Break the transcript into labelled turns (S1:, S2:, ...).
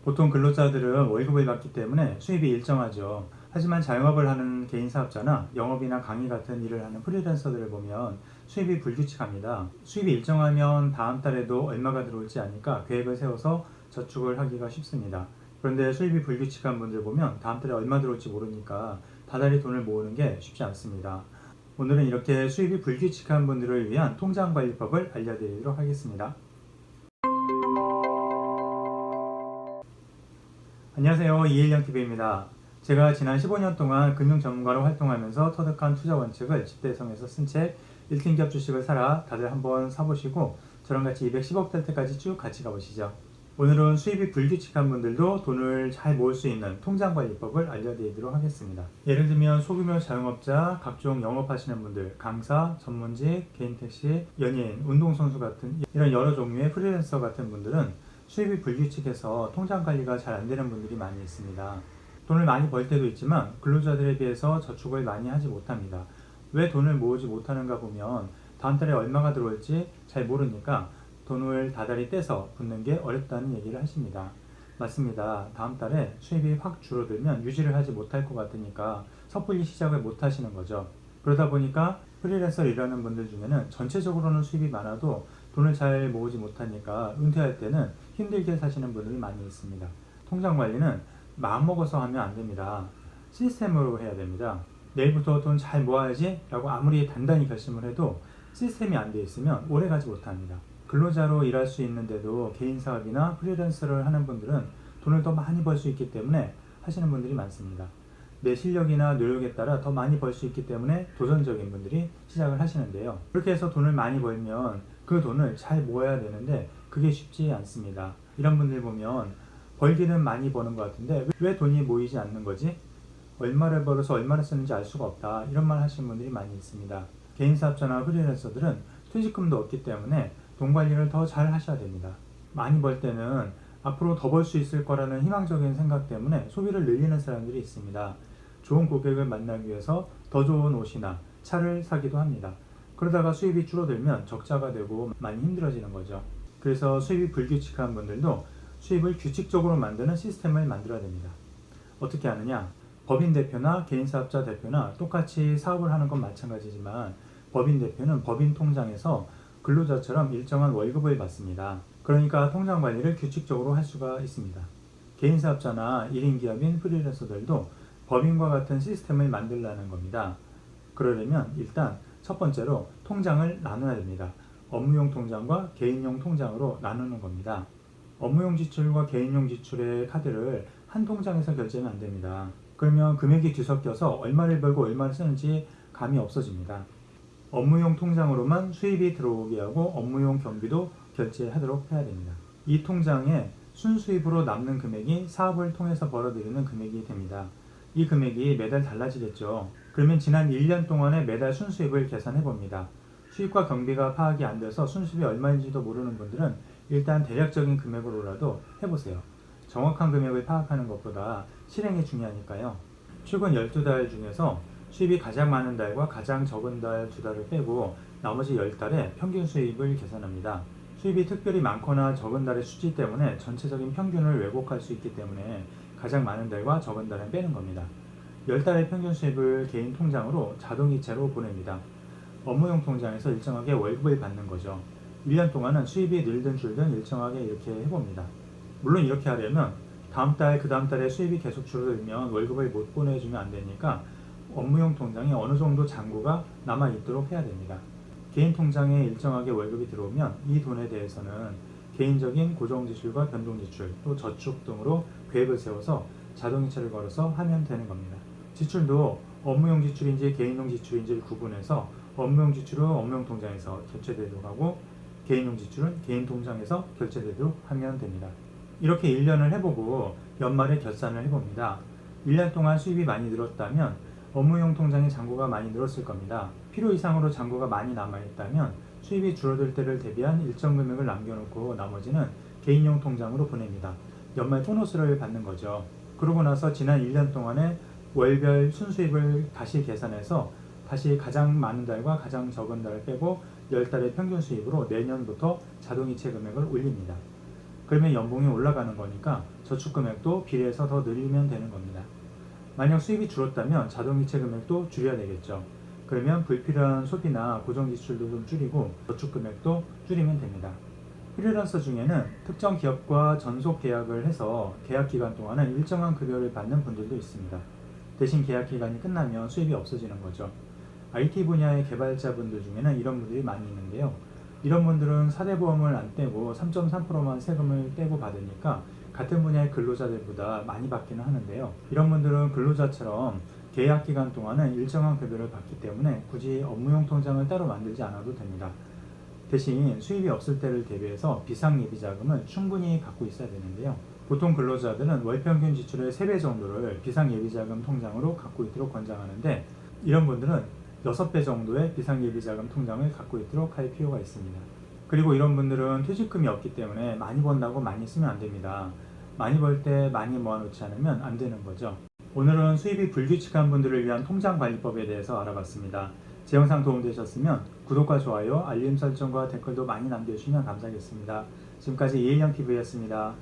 S1: 보통 근로자들은 월급을 받기 때문에 수입이 일정하죠. 하지만 자영업을 하는 개인 사업자나 영업이나 강의 같은 일을 하는 프리랜서들을 보면 수입이 불규칙합니다. 수입이 일정하면 다음 달에도 얼마가 들어올지 아니까 계획을 세워서 저축을 하기가 쉽습니다. 그런데 수입이 불규칙한 분들 보면 다음 달에 얼마 들어올지 모르니까 다달이 돈을 모으는 게 쉽지 않습니다. 오늘은 이렇게 수입이 불규칙한 분들을 위한 통장관리법을 알려드리도록 하겠습니다. 안녕하세요. 이일영TV입니다. 제가 지난 15년 동안 금융 전문가로 활동하면서 터득한 투자 원칙을 집대성에서 쓴 책 1등기업 주식을 사라, 다들 한번 사보시고 저랑 같이 210억 될 때까지 쭉 같이 가보시죠. 오늘은 수입이 불규칙한 분들도 돈을 잘 모을 수 있는 통장관리법을 알려드리도록 하겠습니다. 예를 들면 소규모 자영업자, 각종 영업하시는 분들, 강사, 전문직, 개인택시, 연예인, 운동선수 같은 이런 여러 종류의 프리랜서 같은 분들은 수입이 불규칙해서 통장관리가 잘 안되는 분들이 많이 있습니다. 돈을 많이 벌 때도 있지만 근로자들에 비해서 저축을 많이 하지 못합니다. 왜 돈을 모으지 못하는가 보면 다음 달에 얼마가 들어올지 잘 모르니까 돈을 다달이 떼서 붓는 게 어렵다는 얘기를 하십니다. 맞습니다. 다음 달에 수입이 확 줄어들면 유지를 하지 못할 것 같으니까 섣불리 시작을 못 하시는 거죠. 그러다 보니까 프리랜서 일하는 분들 중에는 전체적으로는 수입이 많아도 돈을 잘 모으지 못하니까 은퇴할 때는 힘들게 사시는 분들이 많이 있습니다. 통장 관리는 마음먹어서 하면 안 됩니다. 시스템으로 해야 됩니다. 내일부터 돈 잘 모아야지 라고 아무리 단단히 결심을 해도 시스템이 안 돼 있으면 오래 가지 못합니다. 근로자로 일할 수 있는데도 개인 사업이나 프리랜서를 하는 분들은 돈을 더 많이 벌 수 있기 때문에 하시는 분들이 많습니다. 내 실력이나 노력에 따라 더 많이 벌 수 있기 때문에 도전적인 분들이 시작을 하시는데요. 그렇게 해서 돈을 많이 벌면 그 돈을 잘 모아야 되는데 그게 쉽지 않습니다. 이런 분들 보면 벌기는 많이 버는 것 같은데 왜 돈이 모이지 않는 거지? 얼마를 벌어서 얼마를 쓰는지 알 수가 없다. 이런 말 하시는 분들이 많이 있습니다. 개인 사업자나 프리랜서들은 퇴직금도 없기 때문에 돈 관리를 더 잘 하셔야 됩니다. 많이 벌 때는 앞으로 더 벌 수 있을 거라는 희망적인 생각 때문에 소비를 늘리는 사람들이 있습니다. 좋은 고객을 만나기 위해서 더 좋은 옷이나 차를 사기도 합니다. 그러다가 수입이 줄어들면 적자가 되고 많이 힘들어지는 거죠. 그래서 수입이 불규칙한 분들도 수입을 규칙적으로 만드는 시스템을 만들어야 됩니다. 어떻게 하느냐? 법인 대표나 개인 사업자 대표나 똑같이 사업을 하는 건 마찬가지지만 법인 대표는 법인 통장에서 근로자처럼 일정한 월급을 받습니다. 그러니까 통장 관리를 규칙적으로 할 수가 있습니다. 개인 사업자나 1인 기업인 프리랜서들도 법인과 같은 시스템을 만들라는 겁니다. 그러려면 일단 첫 번째로 통장을 나눠야 됩니다. 업무용 통장과 개인용 통장으로 나누는 겁니다. 업무용 지출과 개인용 지출의 카드를 한 통장에서 결제하면 안 됩니다. 그러면 금액이 뒤섞여서 얼마를 벌고 얼마를 쓰는지 감이 없어집니다. 업무용 통장으로만 수입이 들어오게 하고 업무용 경비도 결제하도록 해야 됩니다. 이 통장에 순수입으로 남는 금액이 사업을 통해서 벌어들이는 금액이 됩니다. 이 금액이 매달 달라지겠죠. 그러면 지난 1년 동안의 매달 순수입을 계산해 봅니다. 수입과 경비가 파악이 안 돼서 순수입이 얼마인지도 모르는 분들은 일단 대략적인 금액으로라도 해보세요. 정확한 금액을 파악하는 것보다 실행이 중요하니까요. 최근 12달 중에서 수입이 가장 많은 달과 가장 적은 달 2달을 빼고 나머지 10달의 평균 수입을 계산합니다. 수입이 특별히 많거나 적은 달의 수치 때문에 전체적인 평균을 왜곡할 수 있기 때문에 가장 많은 달과 적은 달은 빼는 겁니다. 10달의 평균 수입을 개인 통장으로 자동이체로 보냅니다. 업무용 통장에서 일정하게 월급을 받는 거죠. 1년 동안은 수입이 늘든 줄든 일정하게 이렇게 해봅니다. 물론 이렇게 하려면 다음 달, 그 다음 달에 수입이 계속 줄어들면 월급을 못 보내주면 안 되니까 업무용 통장에 어느 정도 잔고가 남아있도록 해야 됩니다. 개인 통장에 일정하게 월급이 들어오면 이 돈에 대해서는 개인적인 고정지출과 변동지출, 또 저축 등으로 계획을 세워서 자동이체를 걸어서 하면 되는 겁니다. 지출도 업무용 지출인지 개인용 지출인지를 구분해서 업무용 지출은 업무용 통장에서 결제되도록 하고 개인용 지출은 개인 통장에서 결제되도록 하면 됩니다. 이렇게 1년을 해보고 연말에 결산을 해봅니다. 1년 동안 수입이 많이 늘었다면 업무용 통장의 잔고가 많이 늘었을 겁니다. 필요 이상으로 잔고가 많이 남아있다면 수입이 줄어들 때를 대비한 일정 금액을 남겨놓고 나머지는 개인용 통장으로 보냅니다. 연말 보너스를 받는 거죠. 그러고 나서 지난 1년 동안의 월별 순수입을 다시 계산해서 다시 가장 많은 달과 가장 적은 달을 빼고 10달의 평균 수입으로 내년부터 자동이체 금액을 올립니다. 그러면 연봉이 올라가는 거니까 저축 금액도 비례해서 더 늘리면 되는 겁니다. 만약 수입이 줄었다면 자동이체 금액도 줄여야 되겠죠. 그러면 불필요한 소비나 고정 지출도 좀 줄이고 저축 금액도 줄이면 됩니다. 프리랜서 중에는 특정 기업과 전속 계약을 해서 계약 기간 동안은 일정한 급여를 받는 분들도 있습니다. 대신 계약 기간이 끝나면 수입이 없어지는 거죠. IT 분야의 개발자분들 중에는 이런 분들이 많이 있는데요. 이런 분들은 4대 보험을 안 떼고 3.3%만 세금을 떼고 받으니까 같은 분야의 근로자들보다 많이 받기는 하는데요. 이런 분들은 근로자처럼 계약 기간 동안은 일정한 급여를 받기 때문에 굳이 업무용 통장을 따로 만들지 않아도 됩니다. 대신 수입이 없을 때를 대비해서 비상예비자금을 충분히 갖고 있어야 되는데요. 보통 근로자들은 월평균 지출의 3배 정도를 비상예비자금 통장으로 갖고 있도록 권장하는데 이런 분들은 6배 정도의 비상예비자금 통장을 갖고 있도록 할 필요가 있습니다. 그리고 이런 분들은 퇴직금이 없기 때문에 많이 번다고 많이 쓰면 안 됩니다. 많이 벌 때 많이 모아놓지 않으면 안 되는 거죠. 오늘은 수입이 불규칙한 분들을 위한 통장관리법에 대해서 알아봤습니다. 제 영상 도움되셨으면 구독과 좋아요, 알림 설정과 댓글도 많이 남겨주시면 감사하겠습니다. 지금까지 이혜영TV였습니다.